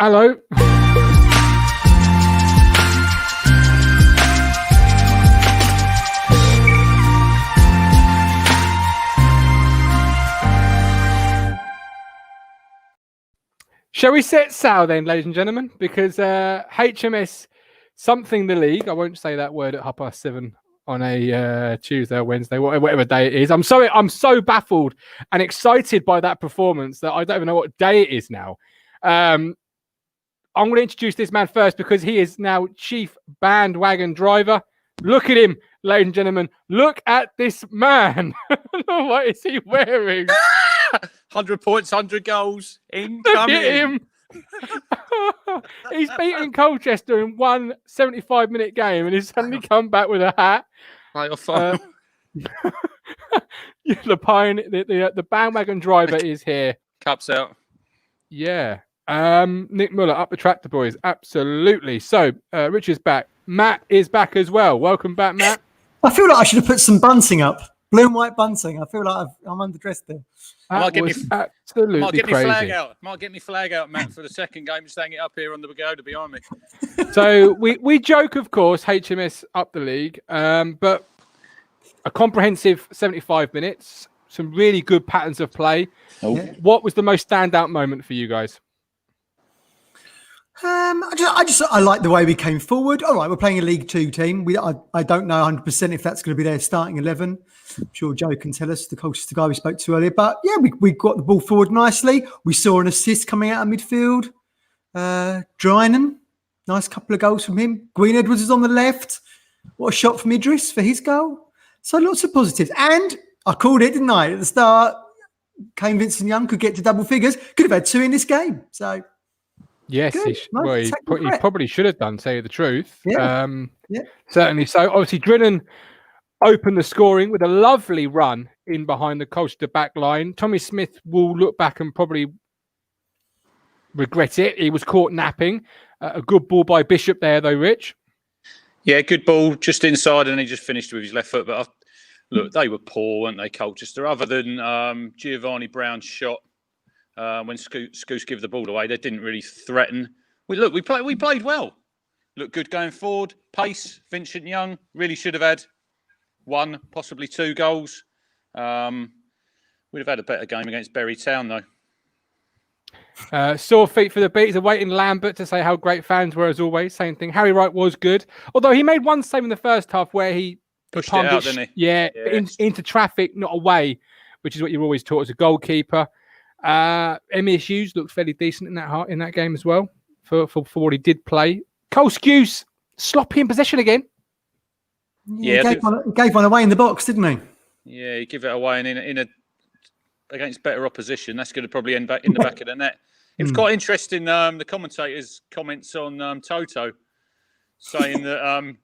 Hello. Shall we set sail then, ladies and gentlemen? Because HMS something the league. I won't say that word at 7:30 on a Tuesday or Wednesday, whatever day it is. I'm so baffled and excited by that performance that I don't even know what day it is now. I'm going to introduce this man first because he is now chief bandwagon driver. Look at him, ladies and gentlemen. Look at this man. What is he wearing? 100 points, 100 goals. Incoming. Look at him. He's beaten Colchester in one 75-minute game and he's suddenly come back with a hat. The bandwagon driver is here. Cups out. Yeah. Nick Muller up the tractor, boys. Absolutely. So, Rich is back. Matt is back as well. Welcome back, Matt. I feel like I should have put some bunting up. Blue and white bunting. I feel like I'm underdressed there. Absolutely might get crazy. Me flag out. Might get me flag out, Matt, for the second game. Just hang it up here on the pagoda behind me. So we joke, of course, HMS up the league, but a comprehensive 75 minutes, some really good patterns of play. Oh. What was the most standout moment for you guys? I like the way we came forward. All right, we're playing a League Two team. I don't know 100% if that's going to be their starting 11. I'm sure Joe can tell us, the Colchester guy we spoke to earlier. But yeah, we got the ball forward nicely. We saw an assist coming out of midfield. Drynan, nice couple of goals from him. Green Edwards is on the left. What a shot from Idris for his goal. So lots of positives. And I called it, didn't I, at the start? Kane Vincent-Young could get to double figures. Could have had 2 in this game. So. Yes, he probably should have done, to tell you the truth. Yeah. Certainly. So obviously Drynan opened the scoring with a lovely run in behind the Colchester back line. Tommy Smith will look back and probably regret it. He was caught napping. A good ball by Bishop there, though, Rich. Yeah, good ball just inside, and he just finished with his left foot. But look, they were poor, weren't they, Colchester? Other than Giovanni Brown's shot. When Scouse gave the ball away, they didn't really threaten. We played well. Looked good going forward. Pace, Vincent-Young really should have had 1, possibly 2 goals. We'd have had a better game against Bury Town, though. Sore feet for the beats. Awaiting Lambert to say how great fans were as always. Same thing. Harry Wright was good, although he made one save in the first half where he pushed it out, didn't he? Yeah, into traffic, not away, which is what you're always taught as a goalkeeper. Emir Hughes looked fairly decent in that game as well for what he did play. Cole Scouse sloppy in possession again. Yeah, he gave one away in the box, didn't he? Yeah, he gave it away and against better opposition. That's going to probably end back in the back of the net. It was quite interesting. The commentators' comments on Toto saying that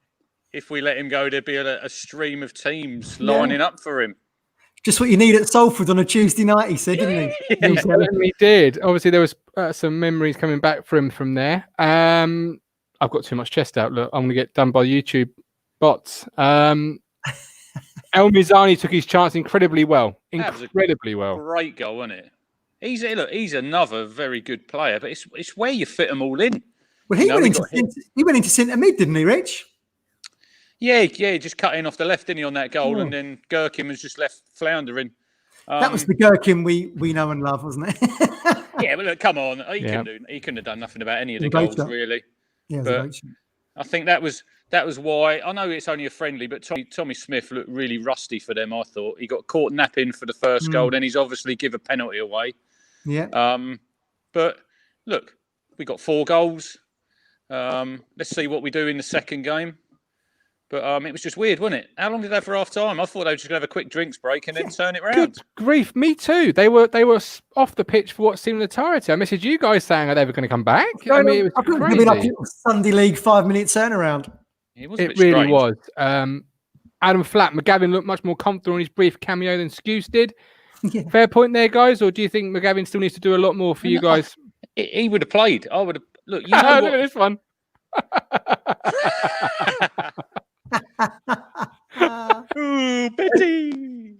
if we let him go, there'd be a stream of teams lining up for him. Just what you need at Salford on a Tuesday night, he said, didn't he? He certainly did. Obviously, there was some memories coming back for him from there. I've got too much chest out. Look, I'm going to get done by YouTube bots. El Mizani took his chance incredibly well. Incredibly well. Great goal, wasn't it? He's another very good player, but it's where you fit them all in. Well, he went into centre mid, didn't he, Rich? Yeah, just cut in off the left, didn't he, on that goal, and then Gherkin was just left floundering. That was the Gherkin we know and love, wasn't it? Yeah, but look, come on, he couldn't have done nothing about any of the goals, really. Yeah, but I think that was why. I know it's only a friendly, but Tommy Smith looked really rusty for them. I thought he got caught napping for the first goal, then he's obviously give a penalty away. Yeah. But look, we got 4 goals. Let's see what we do in the second game. But it was just weird, wasn't it? How long did they have for half time? I thought they were just going to have a quick drinks break and then turn it round. Good grief, me too. They were off the pitch for what seemed an entirety. I messaged you guys saying, are they ever going to come back? I mean, it was crazy. Like a Sunday League 5-minute turnaround. It really was. Adam Flatt, McGavin looked much more comfortable in his brief cameo than Scouse did. Yeah. Fair point there, guys. Or do you think McGavin still needs to do a lot more for you guys? He would have played. I would have. Look, you know look at this one. Ooh, Betty.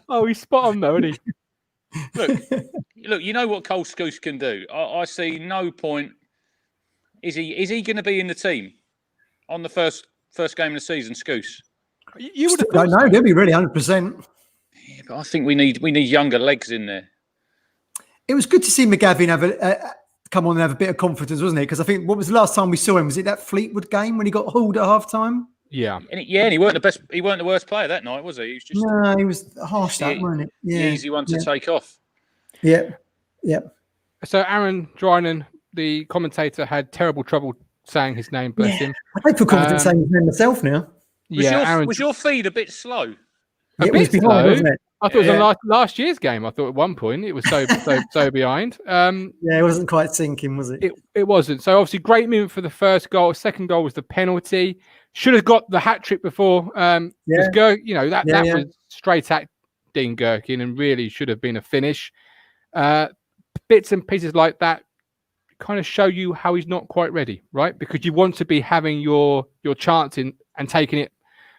Oh, he's spot on though, isn't he? look, you know what Cole Scouse can do. I see no point. Is he going to be in the team on the first game of the season, Scouse? You would have don't know. They'll be really 100%. Yeah, but I think we need younger legs in there. It was good to see McGavin have come on and have a bit of confidence, wasn't it? Because I think what was the last time we saw him? Was it that Fleetwood game when he got hauled at half time? Yeah, and he weren't the best. He weren't the worst player that night, was he? He was just he was harsh, that wasn't it? the easy one to take off. Yeah. So Aaron Drynan, the commentator, had terrible trouble saying his name. Bless him. I don't feel confident saying his name myself now. Was your feed a bit slow? It was behind, wasn't it? I thought it was on last year's game. I thought at one point it was so behind. It wasn't quite sinking, was it? It wasn't. So obviously, great moment for the first goal. Second goal was the penalty. Should have got the hat trick before. That was straight at Dean Gherkin and really should have been a finish. Bits and pieces like that kind of show you how he's not quite ready, right? Because you want to be having your chance in and taking it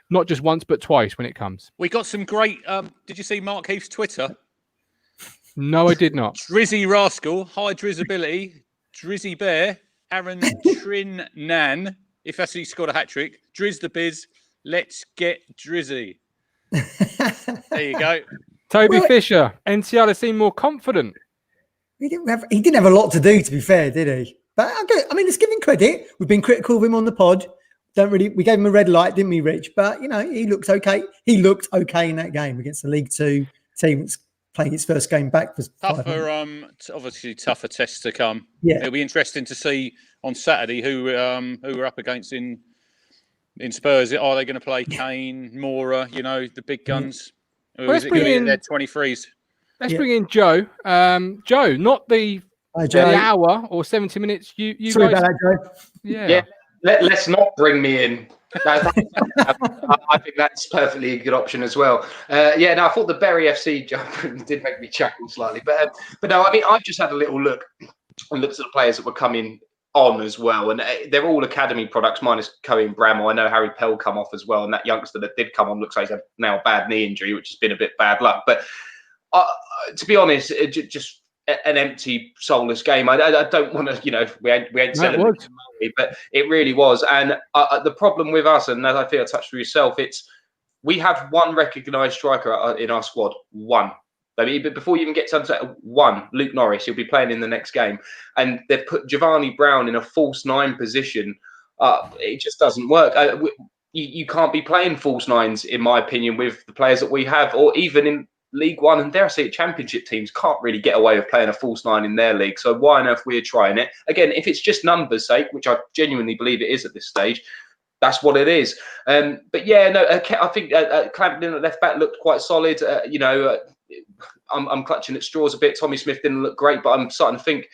not just once but twice when it comes. We got some great. Did you see Mark Heath's Twitter? No, I did not. Drizzy Rascal, high drizzability, Drizzy Bear, Aaron Trin Nan. If that's he scored a hat trick, Drizz the Biz. Let's get Drizzy. There you go. Toby Fisher, NCR seemed more confident. He didn't have a lot to do, to be fair, did he? But let's give him credit. We've been critical of him on the pod. We gave him a red light, didn't we, Rich? But he looked okay. He looked okay in that game against the League Two team that's playing its first game back. Obviously tougher tests to come. Yeah, it'll be interesting to see on Saturday who we're up against in Spurs. Are they going to play Kane, Mora? The big guns. Or is it going to be their 23s? Let's bring in Joe. Joe, not the hour or 70 minutes. You Sorry guys. about that, Joe. Yeah. Let's not bring me in. I think that's perfectly a good option as well. I thought the Bury FC jump did make me chuckle slightly, but no, I've just had a little look and looked at the players that were coming on as well, and they're all academy products minus Cohen Bramall. I know Harry Pell come off as well, and that youngster that did come on looks like he's had now a bad knee injury, which has been a bit bad luck. But to be honest, just an empty, soulless game. I don't want to, we ain't celebrating, but it really was. And the problem with us, and as I think I touched with yourself, we have one recognised striker in our squad. One. But before you even get to one, Luke Norris, he'll be playing in the next game. And they've put Giovanni Brown in a false nine position. It just doesn't work. You can't be playing false nines, in my opinion, with the players that we have, or even in League One, and dare I say it, Championship teams can't really get away with playing a false nine in their league. So why on earth we're trying it? Again, if it's just numbers' sake, which I genuinely believe it is at this stage, that's what it is. I think Clampton at left back looked quite solid. I'm clutching at straws a bit. Tommy Smith didn't look great, but I'm starting to think,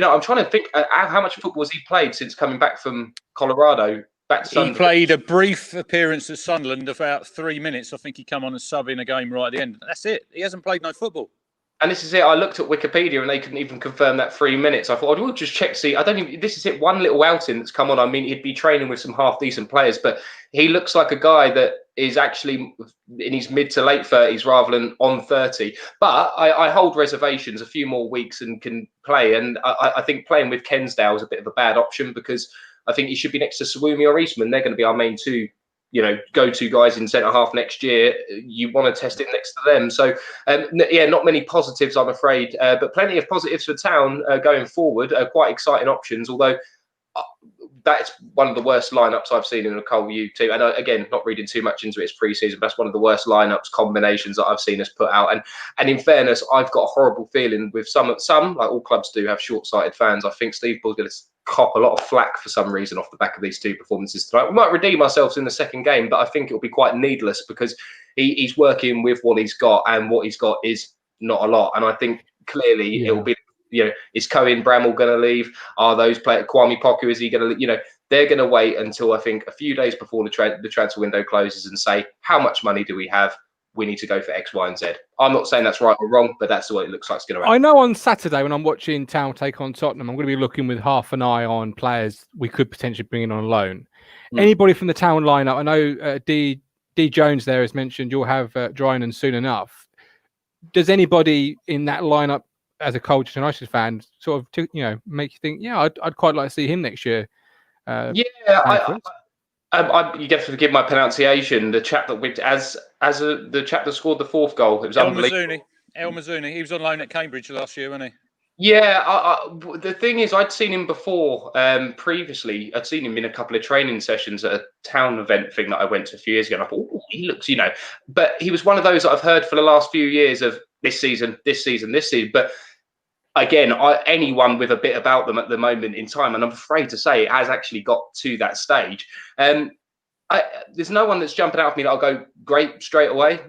I'm trying to think how much football has he played since coming back from Colorado? He played a brief appearance at Sunderland, about 3 minutes. I think he come on and sub in a game right at the end. That's it. He hasn't played no football. And this is it. I looked at Wikipedia and they couldn't even confirm that 3 minutes. I thought, we'll just check. See, this is it. One little outing that's come on. He'd be training with some half decent players, but he looks like a guy that is actually in his mid to late 30s rather than on 30. But I hold reservations a few more weeks and can play. And I think playing with Kensdale is a bit of a bad option because I think he should be next to Swumi or Eastman. They're going to be our main two, go-to guys in centre half next year. You want to test it next to them. So, not many positives, I'm afraid, but plenty of positives for Town going forward. Quite exciting options, although that's one of the worst lineups I've seen in a Col U team. And again, not reading too much into its pre-season, but that's one of the worst lineups combinations that I've seen us put out. And in fairness, I've got a horrible feeling with some, like all clubs do, have short-sighted fans. I think Steve Bull's going to cop a lot of flack for some reason off the back of these two performances tonight. We might redeem ourselves in the second game, but I think it'll be quite needless because he's working with what he's got, and what he's got is not a lot. And I think clearly it'll be, is Cohen Bramall going to leave? Are those players, Kwame Poku, is he going to, they're going to wait until I think a few days before the transfer window closes and say, how much money do we have? We need to go for X, Y, and Z. I'm not saying that's right or wrong, but that's what it looks like it's going to happen. I know on Saturday when I'm watching Town take on Tottenham, I'm going to be looking with half an eye on players we could potentially bring in on loan. Anybody from the Town lineup, I know D Jones there has mentioned you'll have Drynan soon enough. Does anybody in that lineup as a Colchester United fan, sort of make you think, yeah, I'd quite like to see him next year. You get to forgive my pronunciation. The chap that the chap that scored the fourth goal, it was unbelievable. El Mazzuni. He was on loan at Cambridge last year, wasn't he? Yeah, the thing is, I'd seen him before. Previously, I'd seen him in a couple of training sessions at a town event thing that I went to a few years ago. And I thought, he looks, but he was one of those that I've heard for the last few years of this season. But again, anyone with a bit about them at the moment in time, and I'm afraid to say it has actually got to that stage. There's no one that's jumping out of me that I'll go great straight away.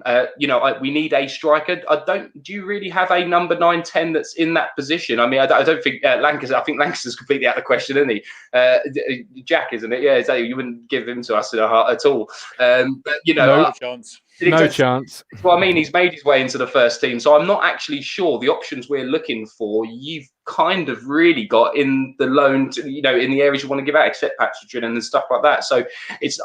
We need a striker. Do you really have a number 9-10 that's in that position? I mean, I don't think Lancaster. I think Lancaster's completely out of the question, isn't he? Jack, isn't it? Yeah, so you wouldn't give him to us in a heart at all. But no chance. No chance. Well, I mean, he's made his way into the first team, so I'm not actually sure the options we're looking for. You've kind of really got in the loan, in the areas you want to give out, except Patrick and stuff like that. So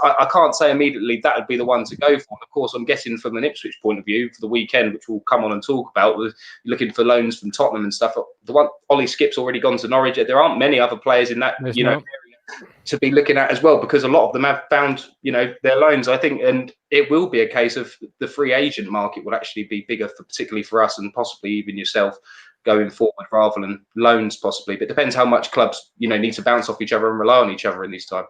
I can't say immediately that would be the one to go for. Of course, I'm guessing from an Ipswich point of view for the weekend, which we'll come on and talk about, we're looking for loans from Tottenham and stuff. The one Ollie Skip's already gone to Norwich. There aren't many other players in that area to be looking at as well, because a lot of them have found their loans, I think, and it will be a case of the free agent market will actually be bigger particularly for us and possibly even yourself going forward rather than loans possibly. But it depends how much clubs need to bounce off each other and rely on each other in these times.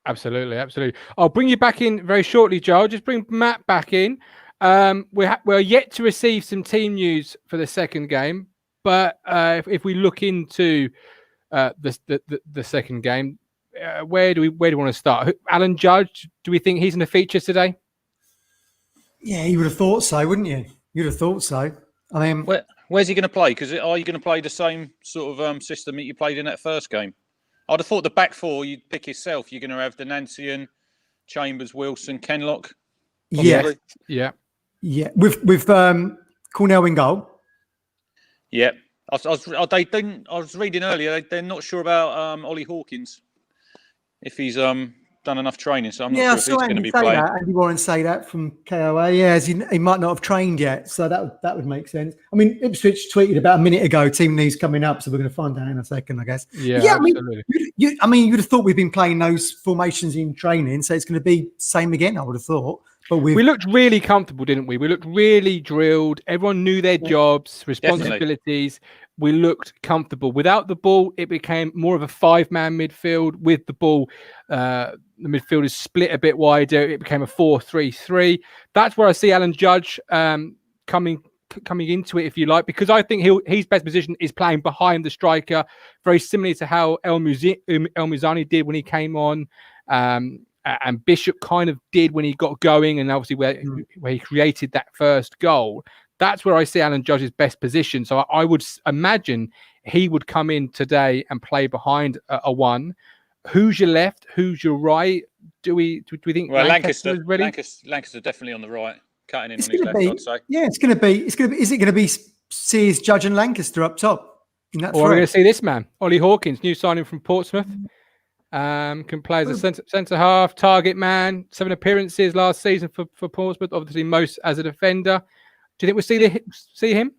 Absolutely. I'll bring you back in very shortly, Joe. I'll just bring Matt back in. We're yet to receive some team news for the second game, but if we look into the second game, where do we want to start? Alan Judge, do we think he's in the features today? Yeah, you would have thought so, wouldn't you? You'd have thought so. I mean, where's he going to play? Because are you going to play the same sort of system that you played in that first game? I'd have thought the back four you'd pick yourself. You're going to have Denantian, Chambers, Wilson, Kenlock. Yeah. With Cornell in goal. Yeah, I was reading earlier. They're not sure about Ollie Hawkins. If he's done enough training, so I'm not sure if he's going to be playing. Andy Warren say that from KOA. Yeah, he might not have trained yet, so that would make sense. I mean, Ipswich tweeted about a minute ago, team news coming up, so we're going to find out in a second, I guess. Yeah, absolutely. You'd have thought we've been playing those formations in training, so it's going to be same again. I would have thought, but we looked really comfortable, didn't we? We looked really drilled. Everyone knew their jobs, responsibilities. Definitely. We looked comfortable. Without the ball, it became more of a 5-man midfield. With the ball, the midfield is split a bit wider. It became a 4-3-3. That's where I see Alan Judge coming into it, if you like, because I think his best position is playing behind the striker, very similar to how El Muzani did when he came on, and Bishop kind of did when he got going, and obviously where he created that first goal. That's where I see Alan Judge's best position. So I would imagine he would come in today and play behind a one. Who's your left? Who's your right? Do we think Lancaster is ready? Lancaster definitely on the right, cutting in on his left, I'd say. Yeah, it's going to be. Is it going to be Sears, Judge, and Lancaster up top? Or we're going to see this man, Ollie Hawkins, new signing from Portsmouth. Can play as a centre half, target man. 7 appearances last season for Portsmouth. Obviously, most as a defender. Do you think we'll see him?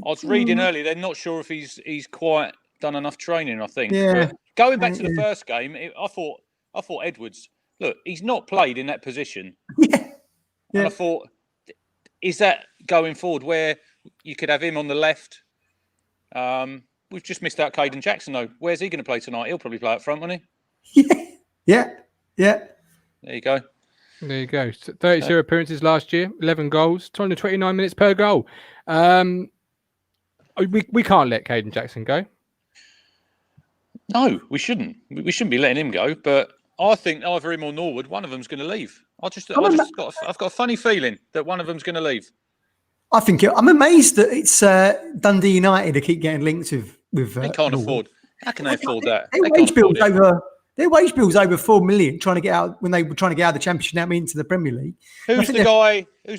I was reading earlier. They're not sure if he's quite done enough training. I think. Yeah. But going back to the first game, I thought Edwards. Look, he's not played in that position. Yeah. And I thought, is that going forward where you could have him on the left? We've just missed out Caden Jackson though. Where's he going to play tonight? He'll probably play up front, won't he? Yeah. There you go. 32 appearances last year, 11 goals, 229 minutes per goal. We can't let Caden Jackson go. No, we shouldn't. We shouldn't be letting him go. But I think either him or Norwood, one of them's going to leave. I've got a funny feeling that one of them's going to leave. I think I'm amazed that it's Dundee United to keep getting linked with. They can't afford. How can they afford that? Their wage bill's over 4 million trying to get out when they were trying to get out of the Championship now into the Premier League. Who's the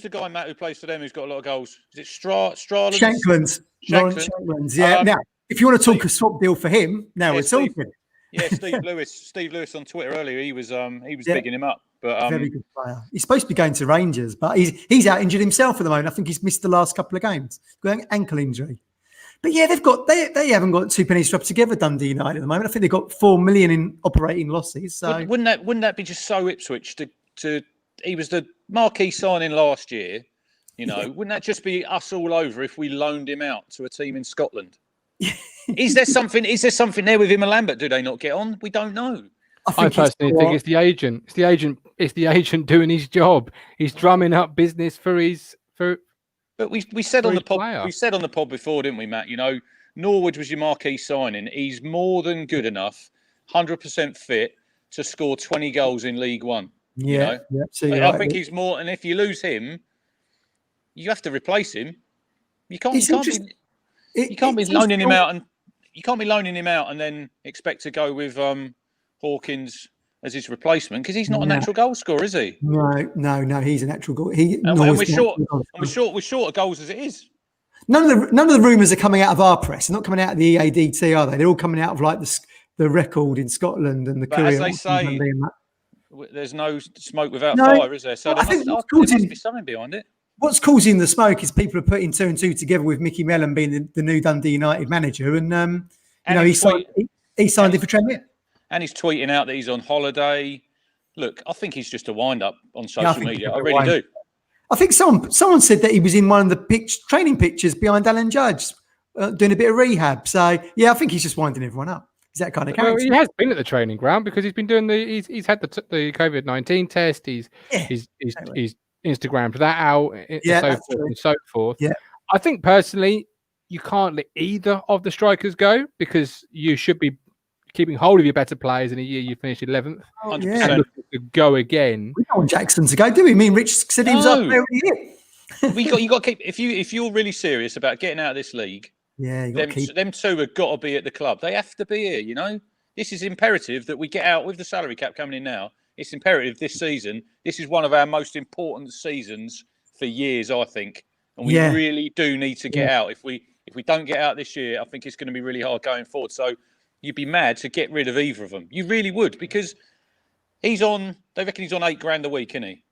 guy, Matt, who plays for them who's got a lot of goals? Is it Strahlen? Shanklands. Lawrence Shanklands, yeah. Now, if you want to talk a swap deal for him, we're talking. Yeah, Steve Lewis on Twitter earlier, he was bigging him up. But very good player. He's supposed to be going to Rangers, but he's out injured himself at the moment. I think he's missed the last couple of games. Got an ankle injury. But yeah, they haven't got two pennies to rub together, Dundee United at the moment. I think they've got 4 million in operating losses. So wouldn't that be just so Ipswich to he was the marquee signing last year, you know, wouldn't that just be us all over if we loaned him out to a team in Scotland? Is there something there with him and Lambert? Do they not get on? We don't know. I personally think it's the agent. It's the agent doing his job. He's drumming up business But we said on the pod. We said on the pod before, didn't we, Matt? You know, Norwood was your marquee signing. He's more than good enough, 100% fit to score 20 goals in League One. Yeah, you know? I think he's more. And if you lose him, you have to replace him. You can't be loaning him out and then expect to go with Hawkins as his replacement, because he's not a natural goal scorer, is he? No, he's a natural goal. We're short of goals as it is. None of the rumours are coming out of our press. They're not coming out of the EADT, are they? They're all coming out of like the Record in Scotland and the Courier. As they say, there's no smoke without fire, is there? So there must be something behind it. What's causing the smoke is people are putting 2 and 2 together with Mickey Mellon being the new Dundee United manager, and he signed it for Trent. And he's tweeting out that he's on holiday. Look, I think he's just a wind-up on social media. I really do. I think someone said that he was in one of the training pictures behind Alan Judge, doing a bit of rehab. So, yeah, I think he's just winding everyone up. Is that kind of character? Well, he has been at the training ground because he's been doing he's had the COVID-19 test. He's Instagrammed that out, and so forth. Yeah. I think personally, you can't let either of the strikers go because you should be keeping hold of your better players in a year you finished 11th. 100%. And to go again. We don't want Jackson to go, do we? I mean, Rich said he was up there every year. You got to keep if you're really serious about getting out of this league. Yeah, them two have got to be at the club. They have to be here. You know, this is imperative that we get out with the salary cap coming in now. It's imperative this season. This is one of our most important seasons for years, I think, and we really do need to get out. If we don't get out this year, I think it's going to be really hard going forward. So you'd be mad to get rid of either of them. You really would, because they reckon he's on $8,000 a week, isn't he?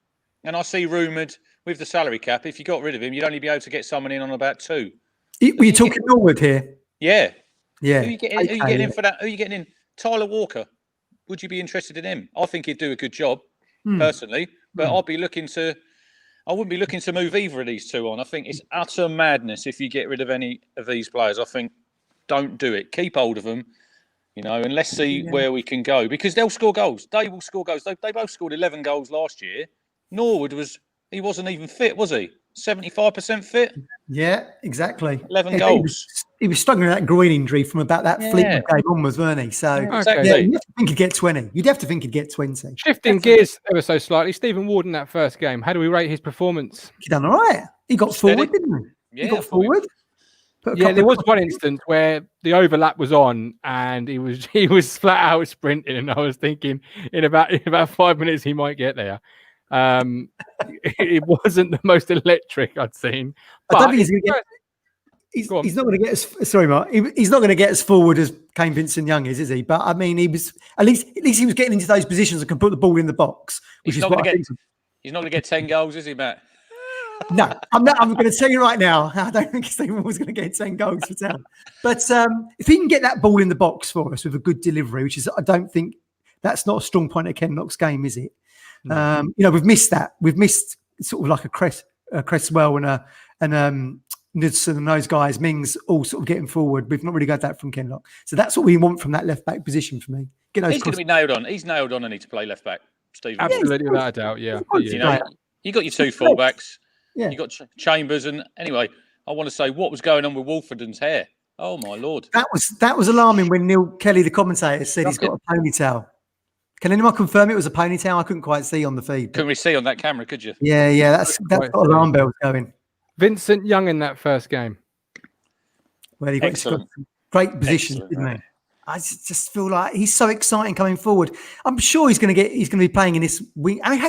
And I see rumoured with the salary cap, if you got rid of him, you'd only be able to get someone in on about 2. Were you talking Norwood here? Yeah. Yeah. Who are you getting in for that? Who are you getting in? Tyler Walker. Would you be interested in him? I think he'd do a good job, personally, but I wouldn't be looking to move either of these two on. I think it's utter madness if you get rid of any of these players. I think don't do it. Keep hold of them. You know, and let's see where we can go, because they'll score goals. They will score goals. They both scored 11 goals last year. Norwood wasn't even fit, was he? 75% fit? Yeah, exactly. 11 goals. He was struggling with that groin injury from about that Fleetwood game onwards, weren't he? So exactly. you'd have to think he'd get 20. You'd have to think he'd get 20. Shifting gears ever so slightly, Stephen Ward in that first game. How do we rate his performance? He done all right. He got forward, didn't he? He got forward. Yeah, there was one instance where the overlap was on and he was flat out sprinting, and I was thinking in about 5 minutes he might get there. It wasn't the most electric I'd seen. But I don't think he's not going to get as sorry, Mark. He's not going to get as forward as Kane Vincent-Young is he? But I mean, he was at least he was getting into those positions and can put the ball in the box, which he's is what I think. He's not going to get 10 goals, is he, Matt? No, I'm not. I'm going to tell you right now, I don't think Stephen was going to get 10 goals for Town. But if he can get that ball in the box for us with a good delivery, which is, I don't think that's not a strong point of Ken Knock's game, is it? No. We've missed that. We've missed sort of like a Cresswell and Knudsen and those guys, Mings, all sort of getting forward. We've not really got that from Ken Knock. So that's what we want from that left back position for me. He's going to be nailed on. He's nailed on and need to play left back, Stephen. Absolutely, without a doubt. Yeah. You know, you got your 2 fullbacks. Yeah. You got Chambers, and anyway, I want to say what was going on with Wolfenden's hair. Oh my lord, that was alarming when Neil Kelly, the commentator, said he's got a ponytail. Can anyone confirm it was a ponytail? I couldn't quite see on the feed. Couldn't really see on that camera, could you? Yeah, that's got alarm bells going. Vincent-Young in that first game. Well, he got great position, didn't he? I just feel like he's so exciting coming forward. I'm sure he's going to be playing in this wing. I mean,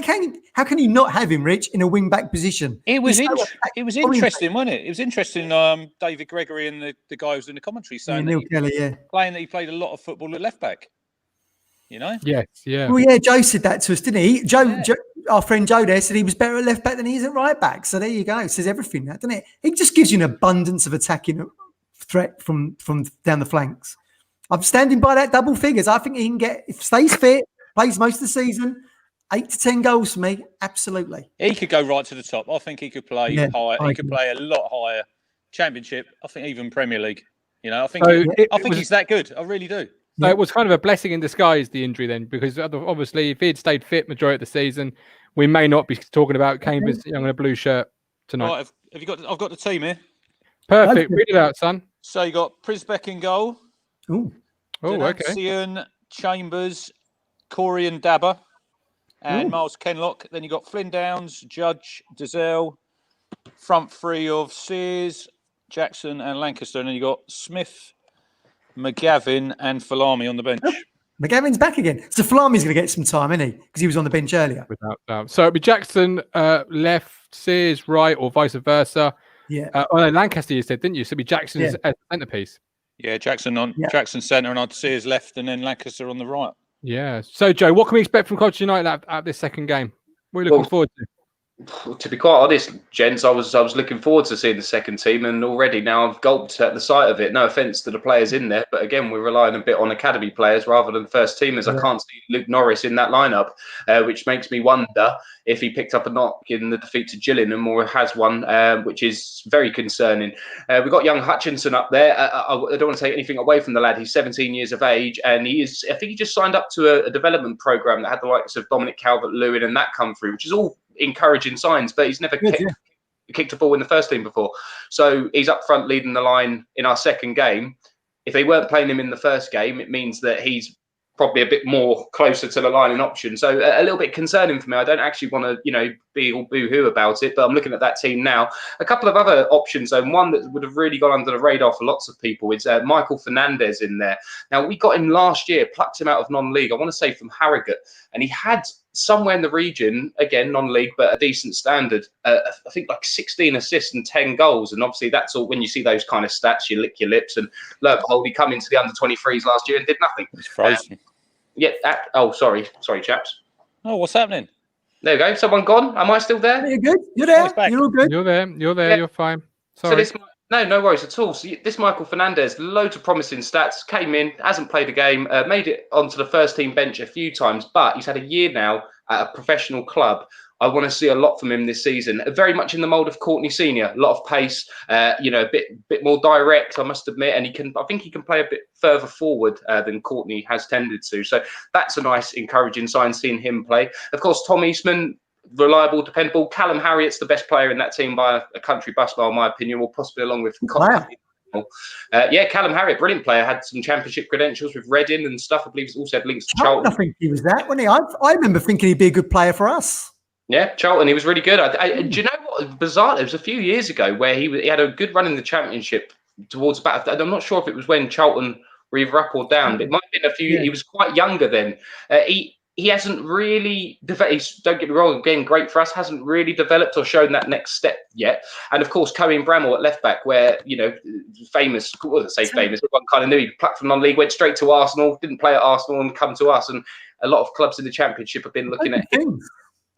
how can you not have him, Rich, in a wing back position? It was interesting, wasn't it? It was interesting. David Gregory and the guy who was in the commentary saying Neil Kelly, playing that he played a lot of football at left back. You know? Yes, yeah. Well, yeah, Joe said that to us, didn't he? Joe, our friend Joe there said he was better at left back than he is at right back. So there you go. It says everything, that, doesn't it? It just gives you an abundance of attacking threat from down the flanks. I'm standing by that double figures. I think he can if stays fit, plays most of the season, 8 to 10 goals for me. Absolutely. He could go right to the top. I think he could play higher. I He could agree. play a lot higher. Championship. I think even Premier League. You know, I think So he's that good. I really do. So it was kind of a blessing in disguise, the injury then, because obviously if he had stayed fit majority of the season, we may not be talking about Cambridge young in a blue shirt tonight. Right, have you got? I've got the team here. Perfect. Read it out, son. So you got Prisbeck in goal. Ooh. Oh, okay. Delancian, Chambers, Corey and Dabber, and Miles Kenlock. Then you got Flynn Downs, Judge, Dazelle, front three of Sears, Jackson, and Lancaster. And then you got Smith, McGavin, and Falami on the bench. McGavin's back again. So Falami's going to get some time, isn't he? Because he was on the bench earlier. Without doubt. So it'd be Jackson left, Sears right, or vice versa. Yeah. Lancaster you said, didn't you? So it'd be Jackson as a centerpiece. Yeah, Jackson centre, and I'd Sears left, and then Lancaster on the right. Yeah. So Joe, what can we expect from Colchester United at this second game? What are you looking forward to? To be quite honest, gents, I was looking forward to seeing the second team, and already now I've gulped at the sight of it. No offence to the players in there, but again, we're relying a bit on academy players rather than first teamers. I can't see Luke Norris in that lineup, which makes me wonder if he picked up a knock in the defeat to Gillingham or has one, which is very concerning. We've got young Hutchinson up there. I don't want to take anything away from the lad. He's 17 years of age, and I think he just signed up to a development program that had the likes of Dominic Calvert-Lewin and that come through, which is all encouraging signs, but he's never kicked a ball in the first team before. So he's up front leading the line in our second game. If they weren't playing him in the first game, it means that he's probably a bit more closer to the line in option. So a little bit concerning for me. I don't actually want to, be all boo-hoo about it, but I'm looking at that team now. A couple of other options, and one that would have really gone under the radar for lots of people is Michael Fernandez in there. Now, we got him last year, plucked him out of non-league, I want to say from Harrogate, and he had somewhere in the region, again, non-league, but a decent standard, I think like 16 assists and 10 goals. And obviously that's all, when you see those kind of stats, you lick your lips. And lo and behold, he come into the under-23s last year and did nothing. It's frozen. Sorry, chaps. Oh, what's happening? There we go. Someone gone? Am I still there? You're good. You're there. You're all good. You're there. Yeah. You're fine. Sorry. So no worries at all. So this Michael Fernandez, loads of promising stats, came in, hasn't played a game, made it onto the first team bench a few times, but he's had a year now at a professional club. I want to see a lot from him this season. Very much in the mould of Courtney Senior, a lot of pace, a bit more direct, I must admit, and I think he can play a bit further forward than Courtney has tended to. So that's a nice, encouraging sign seeing him play. Of course, Tom Eastman, reliable, dependable. Callum Harriot's the best player in that team by a country bus mile, in my opinion, or possibly along with Wow. Callum Harriott, brilliant player, had some championship credentials with Reading and stuff. I believe he's also had links to Charlton. I think he was that, wasn't he? I remember thinking he'd be a good player for us. Yeah, Charlton, he was really good. Do you know what? Bizarre, it was a few years ago where he had a good run in the championship towards about, I'm not sure if it was when Charlton were either up or down, but it might have been a few, he was quite younger then. He hasn't really developed, don't get me wrong, again, great for us, hasn't really developed or shown that next step yet. And of course, Cohen Bramall at left back, where, famous, everyone kind of knew he plucked from non-league, went straight to Arsenal, didn't play at Arsenal and come to us. And a lot of clubs in the Championship have been looking at him.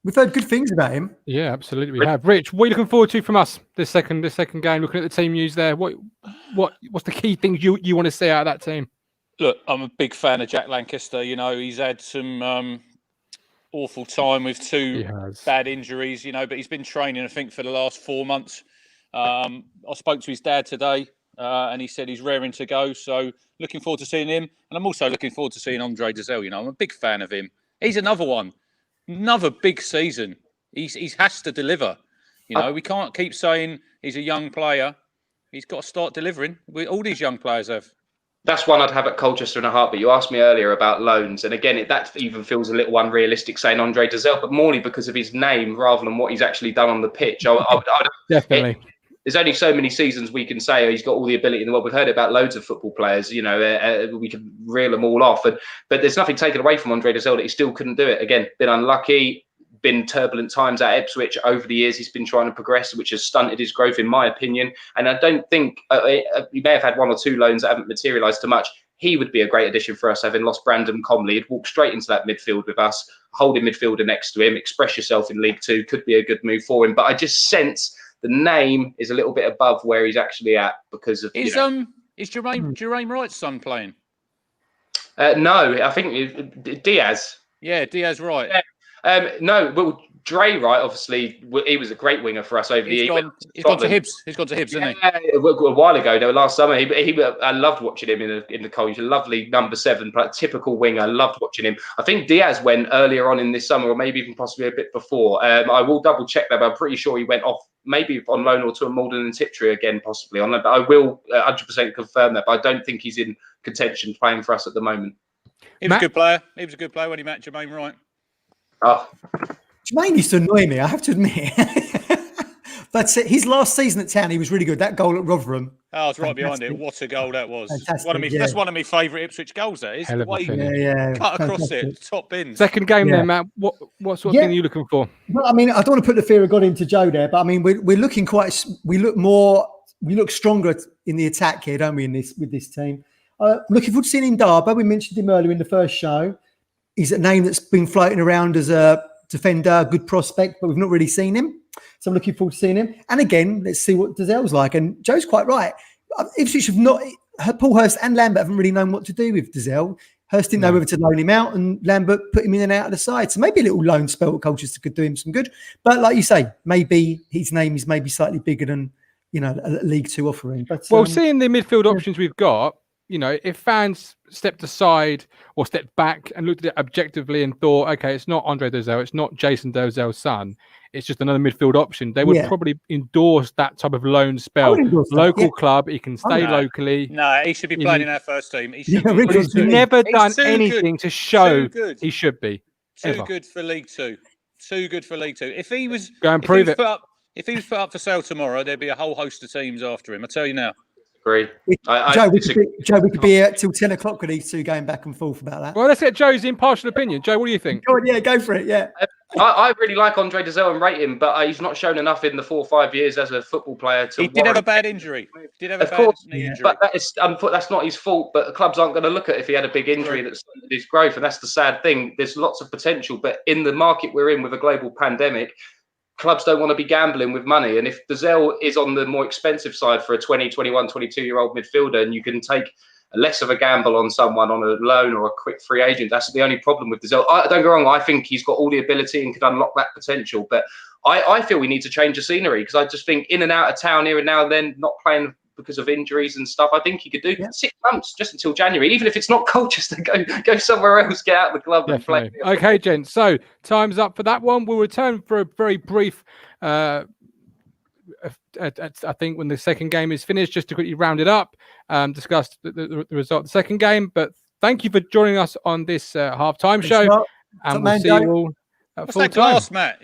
We've heard good things about him. Yeah, absolutely. We have. Rich, what are you looking forward to from us this second game? Looking at the team news there, what's the key things you want to see out of that team? Look, I'm a big fan of Jack Lancaster. He's had some awful time with two bad injuries, but he's been training, I think, for the last 4 months. I spoke to his dad today, and he said he's raring to go. So looking forward to seeing him. And I'm also looking forward to seeing Andre Dazelle. I'm a big fan of him. He's another one. Another big season. He has to deliver. We can't keep saying he's a young player. He's got to start delivering. All these young players have. That's one I'd have at Colchester in a heartbeat. You asked me earlier about loans, and again, that even feels a little unrealistic saying Andre Dazelle, but morely because of his name rather than what he's actually done on the pitch. Definitely. There's only so many seasons we can say he's got all the ability in the world. We've heard about loads of football players. We can reel them all off, but there's nothing taken away from Andre Dazelle that he still couldn't do it. Again, been unlucky. Been turbulent times at Ipswich over the years. He's been trying to progress, which has stunted his growth, in my opinion. And I don't think he may have had 1 or 2 loans that haven't materialised too much. He would be a great addition for us, having lost Brandon Comley. He'd walk straight into that midfield with us, holding midfielder next to him, express yourself in League Two. Could be a good move for him. But I just sense the name is a little bit above where he's actually at because of Is Jermaine Wright's son playing? No, I think Diaz. Yeah, Diaz Wright. Yeah. No, well, Dre Wright, obviously, he was a great winger for us over the year. He's gone to Hibs. He's gone to Hibs, hasn't he? Yeah, a while ago, though, last summer. I loved watching him in the Colts. A lovely number 7, typical winger. I loved watching him. I think Diaz went earlier on in this summer, or maybe even possibly a bit before. I will double check that, but I'm pretty sure he went off, maybe on loan or to a Malden and Tiptree again, possibly. But I will 100% confirm that. But I don't think he's in contention playing for us at the moment. He was a good player. He was a good player when he met Jermaine Wright. Oh. Jermaine used to annoy me, I have to admit. But his last season at Town, he was really good. That goal at Rotherham. Oh, I was right behind it. What a goal that was. Fantastic, That's one of my favourite Ipswich goals, that is. Hell of a finish. Cut across it, top bin. Second game then, Matt. What sort of thing are you looking for? Well, I mean, I don't want to put the fear of God into Joe there, but I mean, we're looking we look stronger in the attack here, don't we, with this team? Looking forward to seeing Ndaba. We mentioned him earlier in the first show. He's a name that's been floating around as a defender, good prospect, but we've not really seen him. So I'm looking forward to seeing him. And again, let's see what Dazell's like. And Joe's quite right. Ipswich have not, Paul Hurst and Lambert haven't really known what to do with Dazell. Hurst didn't know whether to loan him out, and Lambert put him in and out of the side. So maybe a little loan spell at Colchester could do him some good. But like you say, maybe his name is maybe slightly bigger than, a League Two offering. But seeing the midfield options we've got, if fans stepped aside or stepped back and looked at it objectively and thought, okay, it's not Andre Dozell, it's not Jason Dozell's son, it's just another midfield option, they would probably endorse that type of loan spell. Local club, he can stay locally. No, he should be playing in our first team. He should He's never done anything to show he should be. Too good for League Two. Too good for League Two. If he was go and prove it. If he was put up for sale tomorrow, there'd be a whole host of teams after him. I tell you now. Agree. Joe, we could be here till 10 o'clock with these two going back and forth about that. Well, let's get Joe's impartial opinion. Joe, what do you think? Go on, go for it. Yeah. I really like Andre Dozell and rate him, but he's not shown enough in the 4 or 5 years as a football player to. He did have a bad injury. Knee injury. But that's not his fault. But the clubs aren't going to look at if he had a big injury that's his growth, and that's the sad thing. There's lots of potential, but in the market we're in with a global pandemic, clubs don't want to be gambling with money. And if Dozell is on the more expensive side for a 20, 21, 22-year-old midfielder, and you can take less of a gamble on someone on a loan or a quick free agent, that's the only problem with Dozell. Don't get wrong, I think he's got all the ability and could unlock that potential. But I feel we need to change the scenery, because I just think in and out of town here and now and then, not playing because of injuries and stuff, I think he could do 6 months just until January. Even if it's not Colchester, go somewhere else, get out of the club and play. Okay, gents. So time's up for that one. We'll return for a very brief, I think, when the second game is finished, just to quickly round it up, discuss the result of the second game. But thank you for joining us on this half-time show. And we'll see you all at full time. What's that glass, Matt?